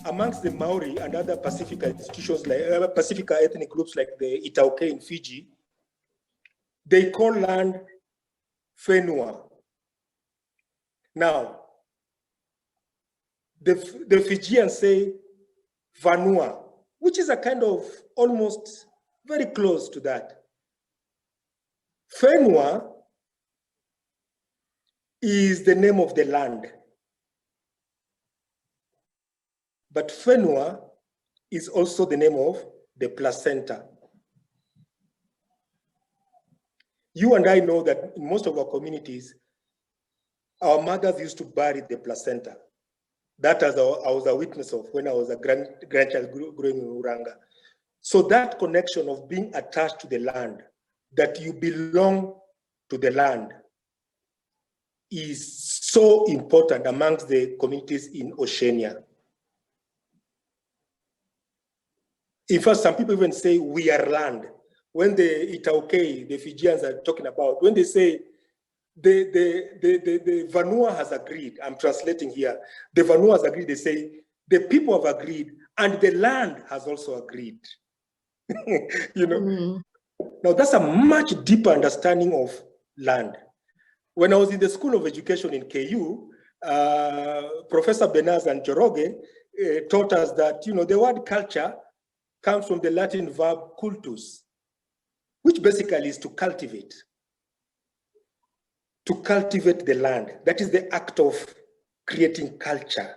amongst the Maori and other Pacifica institutions, like Pacifica ethnic groups like the Itauke in Fiji, they call land Whenua. Now, the Fijians say Vanua, which is a kind of almost very close to that. Whenua is the name of the land, but Whenua is also the name of the placenta. You and I know that in most of our communities, our mothers used to bury the placenta. That I was a witness of when I was a grandchild growing in Uranga. So that connection of being attached to the land, that you belong to the land, is so important amongst the communities in Oceania. In fact, some people even say we are land. When the Itauke, the Fijians are talking about, when they say the Vanua has agreed, I'm translating here, the Vanua has agreed, they say the people have agreed and the land has also agreed. You know, Now that's a much deeper understanding of land. When I was in the School of Education in KU, Professor Benaz and Joroge taught us that, the word culture comes from the Latin verb cultus, which basically is to cultivate. To cultivate the land. That is the act of creating culture.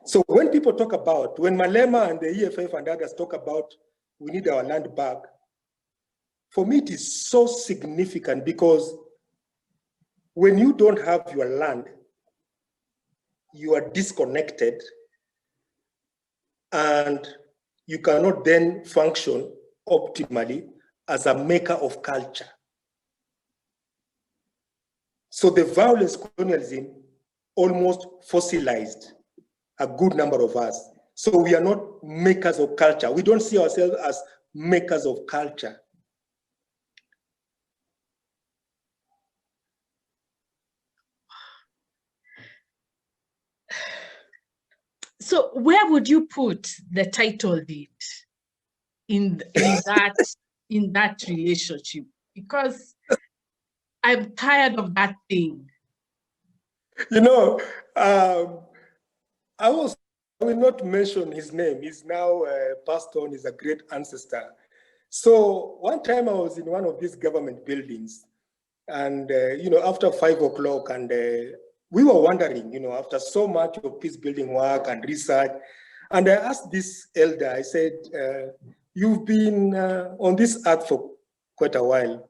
So when people talk about, when Malema and the EFF and others talk about we need our land back, for me it is so significant because when you don't have your land, you are disconnected and you cannot then function optimally as a maker of culture. So the violence colonialism almost fossilized a good number of us. So we are not makers of culture. We don't see ourselves as makers of culture. So where would you put the title deed in that relationship? Because I'm tired of that thing. I will not mention his name. He's now passed on. He's a great ancestor. So one time I was in one of these government buildings, and after 5 o'clock, and we were wondering, after so much of peace building work and research, and I asked this elder, I said, you've been on this earth for quite a while.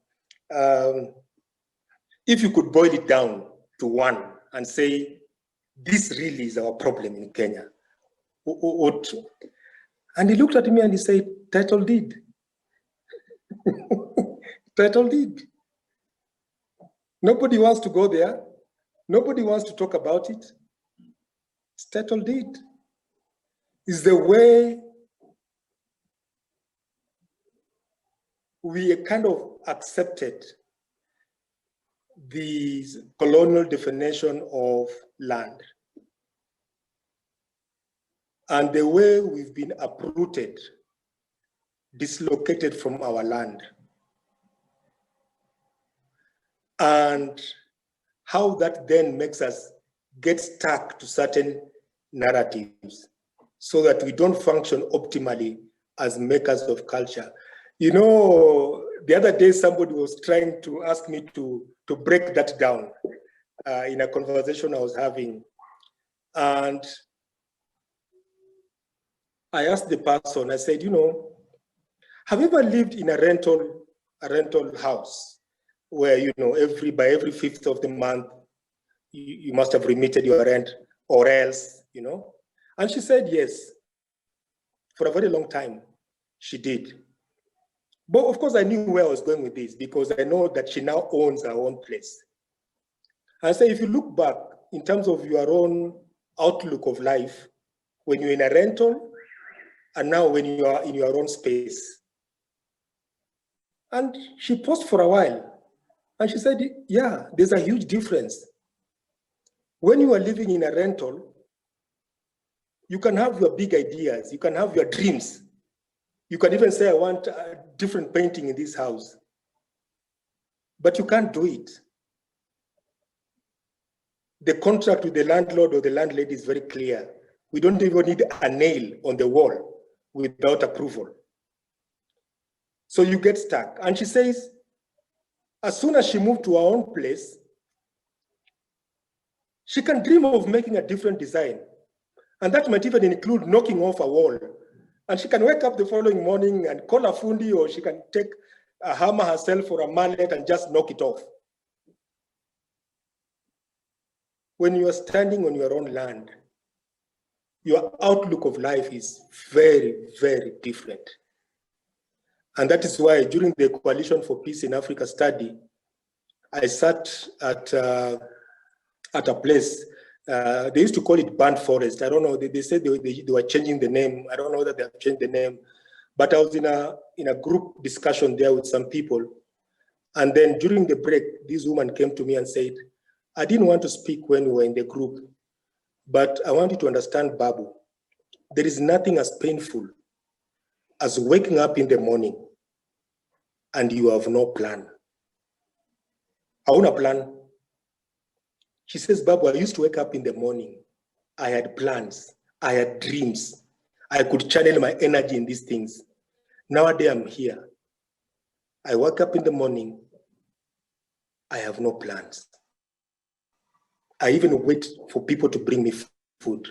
If you could boil it down to one and say, this really is our problem in Kenya. And he looked at me and he said, title deed. Title deed. Nobody wants to go there. Nobody wants to talk about it. It's title deed. It's the way we kind of accepted the colonial definition of land. And the way we've been uprooted, dislocated from our land. And how that then makes us get stuck to certain narratives so that we don't function optimally as makers of culture. The other day somebody was trying to ask me to break that down in a conversation I was having. And I asked the person, I said, have you ever lived in a rental house where, by every 5th of the month, you must have remitted your rent or else, And she said, yes, for a very long time, she did. But of course, I knew where I was going with this because I know that she now owns her own place. And so if you look back in terms of your own outlook of life, when you're in a rental and now when you are in your own space. And she paused for a while and she said, yeah, there's a huge difference. When you are living in a rental, you can have your big ideas, you can have your dreams. You can even say, I want a different painting in this house. But you can't do it. The contract with the landlord or the landlady is very clear. We don't even need a nail on the wall without approval. So you get stuck. And she says, as soon as she moved to her own place, she can dream of making a different design. And that might even include knocking off a wall. And she can wake up the following morning and call a fundi, or she can take a hammer herself or a mallet and just knock it off. When you are standing on your own land, your outlook of life is very, very different. And that is why during the Coalition for Peace in Africa study, I sat at a place, they used to call it Burnt Forest. I don't know, they said they were changing the name. I don't know that they have changed the name, but I was in a group discussion there with some people. And then during the break, this woman came to me and said, I didn't want to speak when we were in the group, but I want you to understand, Babu, there is nothing as painful as waking up in the morning and you have no plan. I want a plan. She says, Babu, I used to wake up in the morning. I had plans. I had dreams. I could channel my energy in these things. Nowadays I'm here. I wake up in the morning. I have no plans. I even wait for people to bring me food.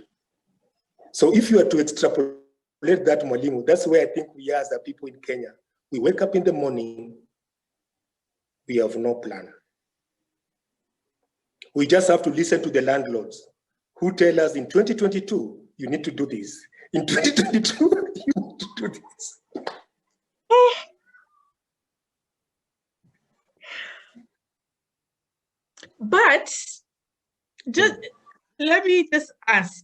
So if you are to extrapolate that, Mwalimu, that's where I think we are as the people in Kenya. We wake up in the morning, we have no plan. We just have to listen to the landlords who tell us in 2022, you need to do this. In 2022, you need to do this. But just let me just ask,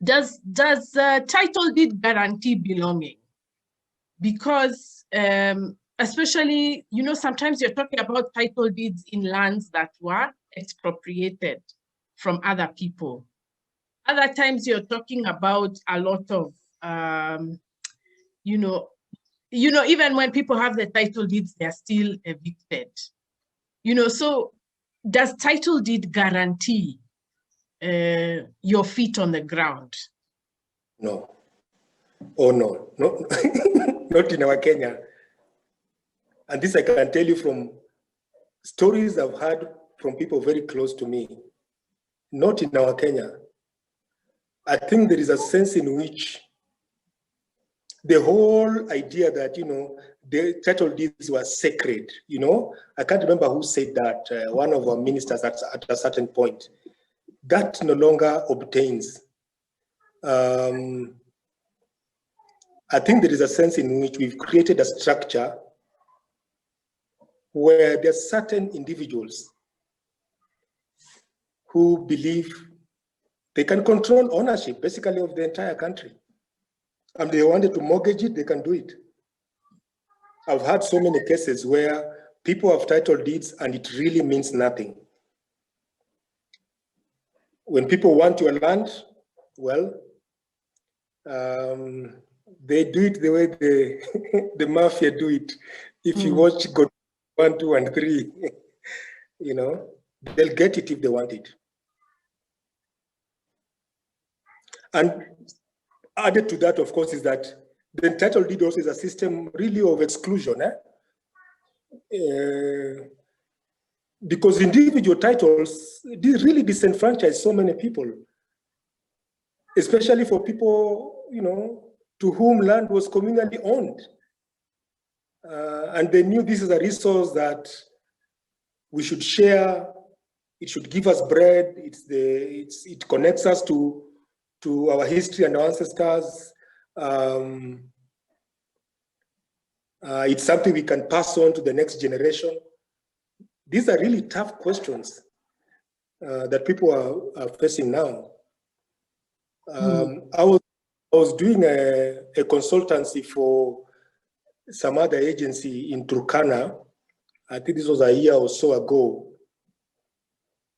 does title deed guarantee belonging? Because especially, you know, sometimes you're talking about title deeds in lands that were expropriated from other people. Other times you're talking about a lot of, you know, even when people have the title deeds, they're still evicted. You know, so does title deed guarantee your feet on the ground? No. Oh, no. No. Not in our Kenya. And this I can tell you from stories I've heard from people very close to me. Not in our Kenya. I think there is a sense in which the whole idea that, you know, the title deeds were sacred, you know, I can't remember who said that, one of our ministers at a certain point, that no longer obtains. I think there is a sense in which we've created a structure where there are certain individuals who believe they can control ownership, basically, of the entire country. And they wanted to mortgage it, they can do it. I've had so many cases where people have title deeds and it really means nothing. When people want your land, well, they do it the way the mafia do it. If you watch God 1, 2, and 3, you know, they'll get it if they want it. And added to that, of course, is that the title deed also is a system really of exclusion. Because individual titles really disenfranchise so many people, especially for people, you know, to whom land was communally owned. And they knew this is a resource that we should share. It should give us bread. It connects us to our history and our ancestors. It's something we can pass on to the next generation. These are really tough questions that people are facing now. I was doing a consultancy for some other agency in Turkana. I think this was a year or so ago.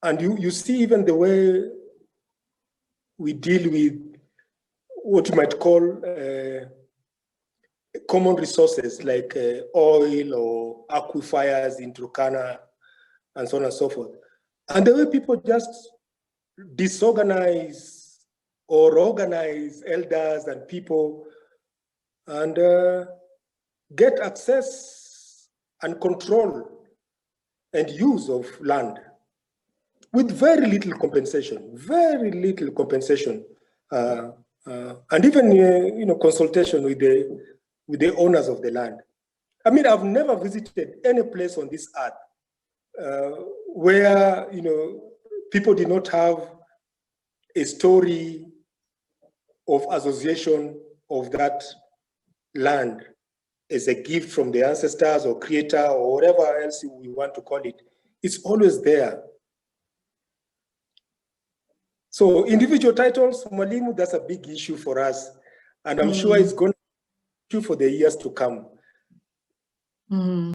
And you see even the way we deal with what you might call common resources like oil or aquifers in Turkana and so on and so forth. And the way people just disorganize or organize elders and people and get access and control and use of land with very little compensation, and even consultation with the owners of the land. I mean, I've never visited any place on this earth where people did not have a story of association of that land as a gift from the ancestors or creator or whatever else we want to call it. It's always there. So individual titles, Mwalimu, that's a big issue for us. And I'm sure it's going to be an issue for the years to come.